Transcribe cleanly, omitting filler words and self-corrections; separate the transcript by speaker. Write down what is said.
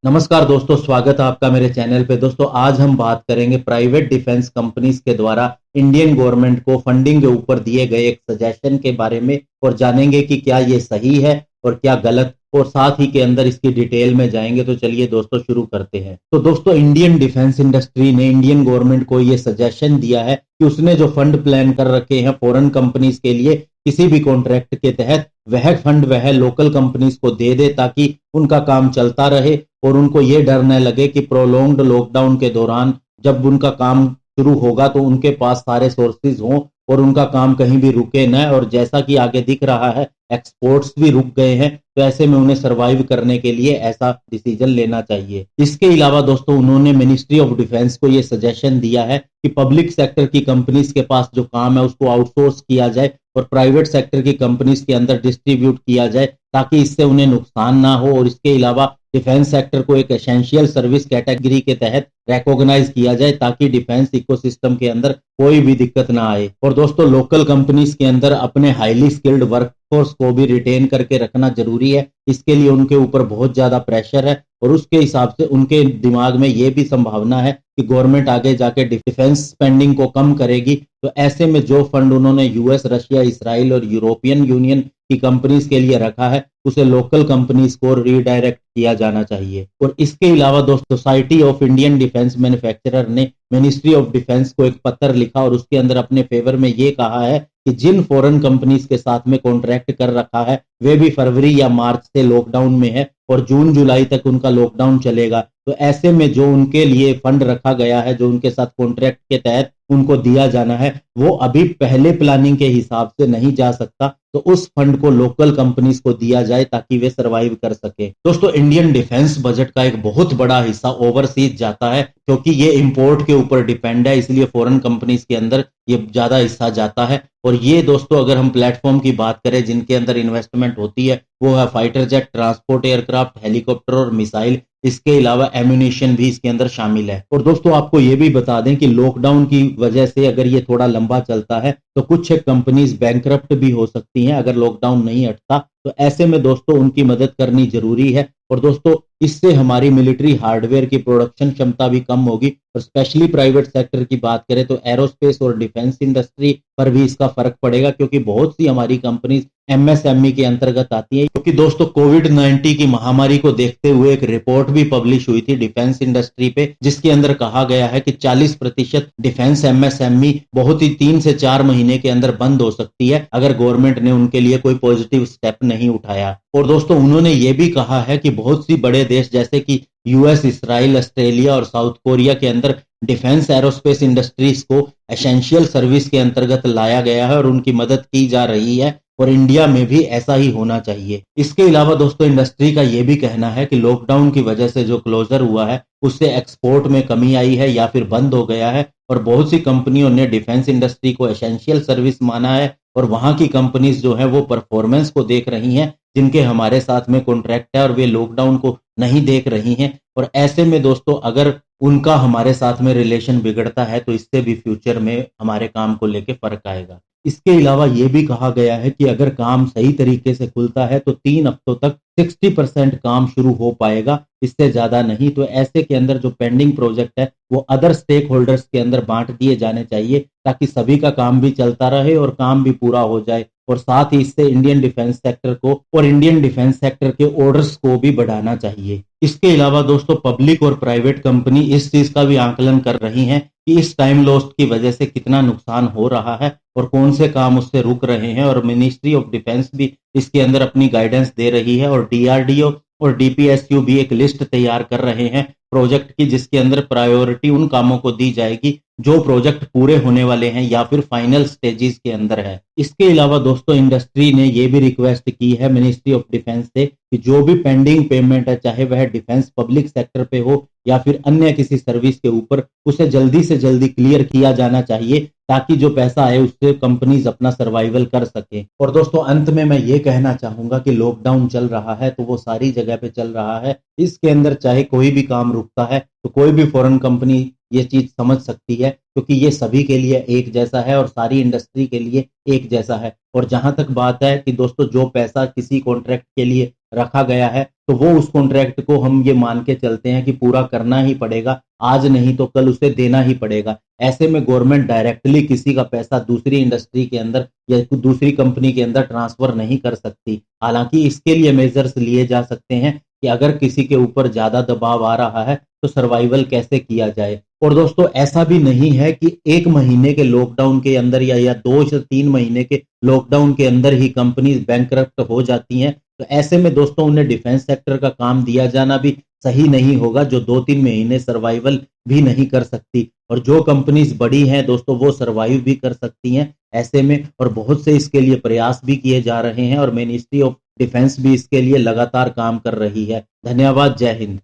Speaker 1: नमस्कार दोस्तों, स्वागत है आपका मेरे चैनल पे। दोस्तों आज हम बात करेंगे प्राइवेट डिफेंस कंपनीज के द्वारा इंडियन गवर्नमेंट को फंडिंग के ऊपर दिए गए एक सजेशन के बारे में और जानेंगे कि क्या ये सही है और क्या गलत, और साथ ही के अंदर इसकी डिटेल में जाएंगे। तो चलिए दोस्तों शुरू करते हैं। तो दोस्तों इंडियन डिफेंस इंडस्ट्री ने इंडियन गवर्नमेंट को ये सजेशन दिया है कि उसने जो फंड प्लान कर रखे हैं फॉरेन कंपनीज के लिए किसी भी कॉन्ट्रैक्ट के तहत, वह फंड वह लोकल कंपनीज को दे दे ताकि उनका काम चलता रहे और उनको ये डर न लगे कि प्रोलॉन्ग्ड लॉकडाउन के दौरान जब उनका काम शुरू होगा तो उनके पास सारे सोर्सेज हों और उनका काम कहीं भी रुके न। और जैसा कि आगे दिख रहा है एक्सपोर्ट्स भी रुक गए हैं, तो ऐसे में उन्हें सरवाइव करने के लिए ऐसा डिसीजन लेना चाहिए। इसके अलावा दोस्तों उन्होंने मिनिस्ट्री ऑफ डिफेंस को यह सजेशन दिया है कि पब्लिक सेक्टर की कंपनीज के पास जो काम है उसको आउटसोर्स किया जाए और प्राइवेट सेक्टर की कंपनीज के अंदर डिस्ट्रीब्यूट किया जाए ताकि इससे उन्हें नुकसान ना हो। और इसके अलावा डिफेंस सेक्टर को एक एसेंशियल सर्विस कैटेगरी के तहत रिकॉग्नाइज किया जाए ताकि डिफेंस इकोसिस्टम के अंदर कोई भी दिक्कत ना आए। और दोस्तों लोकल कंपनीज के अंदर अपने हाईली स्किल्ड वर्कफोर्स को भी रिटेन करके रखना जरूरी है। इसके लिए उनके ऊपर बहुत ज्यादा प्रेशर है और उसके हिसाब से उनके दिमाग में यह भी संभावना है कि गवर्नमेंट आगे जाके डिफेंस स्पेंडिंग को कम करेगी। तो ऐसे में जो फंड उन्होंने यूएस, रशिया, इसराइल और यूरोपियन यूनियन की कंपनीज के लिए रखा है उसे लोकल कंपनीज को रीडायरेक्ट किया जाना चाहिए। और इसके अलावा दोस्तों society of Indian defence manufacturer ने मिनिस्ट्री ऑफ डिफेंस को एक पत्र लिखा और उसके अंदर अपने फेवर में ये कहा है कि जिन फॉरेन कंपनीज के साथ में कॉन्ट्रैक्ट कर रखा है वे भी फरवरी या मार्च से लॉकडाउन में है और जून जुलाई तक उनका लॉकडाउन चलेगा। तो ऐसे में जो उनके लिए फंड रखा गया है, जो उनके साथ कॉन्ट्रैक्ट के तहत उनको दिया जाना है, वो अभी पहले प्लानिंग के हिसाब से नहीं जा सकता। तो उस फंड को लोकल कंपनीज को दिया जाए ताकि वे सरवाइव कर सके। दोस्तों इंडियन डिफेंस बजट का एक बहुत बड़ा हिस्सा ओवरसीज जाता है क्योंकि ये इंपोर्ट के ऊपर डिपेंड है, इसलिए फॉरेन कंपनीज के अंदर ये ज्यादा हिस्सा जाता है। और ये दोस्तों अगर हम प्लेटफॉर्म की बात करें जिनके अंदर इन्वेस्टमेंट होती है वो है fighter jet, transport aircraft, helicopter और मिसाइल। इसके अलावा एम्यूनिशन भी इसके अंदर शामिल है। और दोस्तों आपको ये भी बता दें कि लॉकडाउन की वजह से अगर ये थोड़ा लंबा चलता है तो कुछ कंपनीज बैंकरप्ट भी हो सकती हैं अगर लॉकडाउन नहीं हटता। तो ऐसे में दोस्तों उनकी मदद करनी जरूरी है। और दोस्तों इससे हमारी मिलिट्री हार्डवेयर की प्रोडक्शन क्षमता भी कम होगी और स्पेशली प्राइवेट सेक्टर की बात करें तो एरोस्पेस और डिफेंस इंडस्ट्री पर भी इसका फर्क पड़ेगा क्योंकि बहुत सी हमारी कंपनीज एमएसएमई के अंतर्गत आती है। क्योंकि दोस्तों कोविड-19 की महामारी को देखते हुए एक रिपोर्ट भी पब्लिश हुई थी डिफेंस इंडस्ट्री पे जिसके अंदर कहा गया है कि 40% डिफेंस एमएसएमई बहुत ही 3 से 4 महीने के अंदर बंद हो सकती है अगर गवर्नमेंट ने उनके लिए कोई पॉजिटिव स्टेप नहीं उठाया। और दोस्तों उन्होंने ये भी कहा है कि बहुत सी बड़े देश जैसे कि यूएस, इसराइल, ऑस्ट्रेलिया और साउथ कोरिया के अंदर डिफेंस एरोस्पेस इंडस्ट्रीज को एसेंशियल सर्विस के अंतर्गत लाया गया है और उनकी मदद की जा रही है और इंडिया में भी ऐसा ही होना चाहिए। इसके अलावा दोस्तों इंडस्ट्री का यह भी कहना है कि लॉकडाउन की वजह से जो क्लोजर हुआ है उससे एक्सपोर्ट में कमी आई है या फिर बंद हो गया है और बहुत सी कंपनियों ने डिफेंस इंडस्ट्री को एसेंशियल सर्विस माना है और वहां की कंपनीज जो है वो परफॉर्मेंस को देख रही हैं जिनके हमारे साथ में कॉन्ट्रैक्ट है और वे लॉकडाउन को नहीं देख रही हैं। और ऐसे में दोस्तों अगर उनका हमारे साथ में रिलेशन बिगड़ता है तो इससे भी फ्यूचर में हमारे काम को लेके फर्क आएगा। इसके अलावा यह भी कहा गया है कि अगर काम सही तरीके से खुलता है तो 3 हफ्तों तक 60% काम शुरू हो पाएगा, इससे ज्यादा नहीं। तो ऐसे के अंदर जो पेंडिंग प्रोजेक्ट है वो अदर स्टेक होल्डर्स के अंदर बांट दिए जाने चाहिए ताकि सभी का काम भी चलता रहे और काम भी पूरा हो जाए। और साथ ही इससे इंडियन डिफेंस सेक्टर को और इंडियन डिफेंस सेक्टर के ऑर्डर्स को भी बढ़ाना चाहिए। इसके अलावा दोस्तों पब्लिक और प्राइवेट कंपनी इस चीज का भी आकलन कर रही हैं कि इस टाइम लॉस्ट की वजह से कितना नुकसान हो रहा है और कौन से काम उससे रुक रहे हैं। और मिनिस्ट्री ऑफ डिफेंस भी इसके अंदर अपनी गाइडेंस दे रही है और डीआरडीओ और डीपीएसयू भी एक लिस्ट तैयार कर रहे हैं प्रोजेक्ट की जिसके अंदर प्रायोरिटी उन कामों को दी जाएगी जो प्रोजेक्ट पूरे होने वाले हैं या फिर फाइनल स्टेजेस के अंदर है। इसके अलावा दोस्तों इंडस्ट्री ने यह भी रिक्वेस्ट की है मिनिस्ट्री ऑफ डिफेंस से कि जो भी पेंडिंग पेमेंट है चाहे वह डिफेंस पब्लिक सेक्टर पे हो या फिर अन्य किसी सर्विस के ऊपर, उसे जल्दी से जल्दी क्लियर किया जाना चाहिए ताकि जो पैसा आए उससे कंपनीज अपना सर्वाइवल कर सके। और दोस्तों अंत में मैं ये कहना चाहूंगा कि लॉकडाउन चल रहा है तो वो सारी जगह पे चल रहा है, इसके अंदर चाहे कोई भी काम रुकता है तो कोई भी फॉरेन कंपनी ये चीज समझ सकती है, क्योंकि ये सभी के लिए एक जैसा है और सारी इंडस्ट्री के लिए एक जैसा है। और जहां तक बात है कि दोस्तों जो पैसा किसी कॉन्ट्रैक्ट के लिए रखा गया है, तो वो उस कॉन्ट्रैक्ट को हम ये मान के चलते हैं कि पूरा करना ही पड़ेगा, आज नहीं तो कल उसे देना ही पड़ेगा। ऐसे में गवर्नमेंट डायरेक्टली किसी का पैसा दूसरी इंडस्ट्री के अंदर या दूसरी कंपनी के अंदर ट्रांसफर नहीं कर सकती। हालांकि इसके लिए मेजर्स लिए जा सकते हैं कि अगर किसी के ऊपर ज्यादा दबाव आ रहा है तो सर्वाइवल कैसे किया जाए। और दोस्तों ऐसा भी नहीं है कि 1 महीने के लॉकडाउन के अंदर या 2 से 3 महीने के लॉकडाउन के अंदर ही कंपनीज बैंकरप्ट हो जाती हैं। तो ऐसे में दोस्तों उन्हें डिफेंस सेक्टर का काम दिया जाना भी सही नहीं होगा, जो 2-3 महीने सर्वाइवल भी नहीं कर सकती। और जो कंपनीज बड़ी हैं दोस्तों वो सर्वाइव भी कर सकती हैं ऐसे में, और बहुत से इसके लिए प्रयास भी किए जा रहे हैं और मिनिस्ट्री ऑफ डिफेंस भी इसके लिए लगातार काम कर रही है। धन्यवाद। जय हिंद।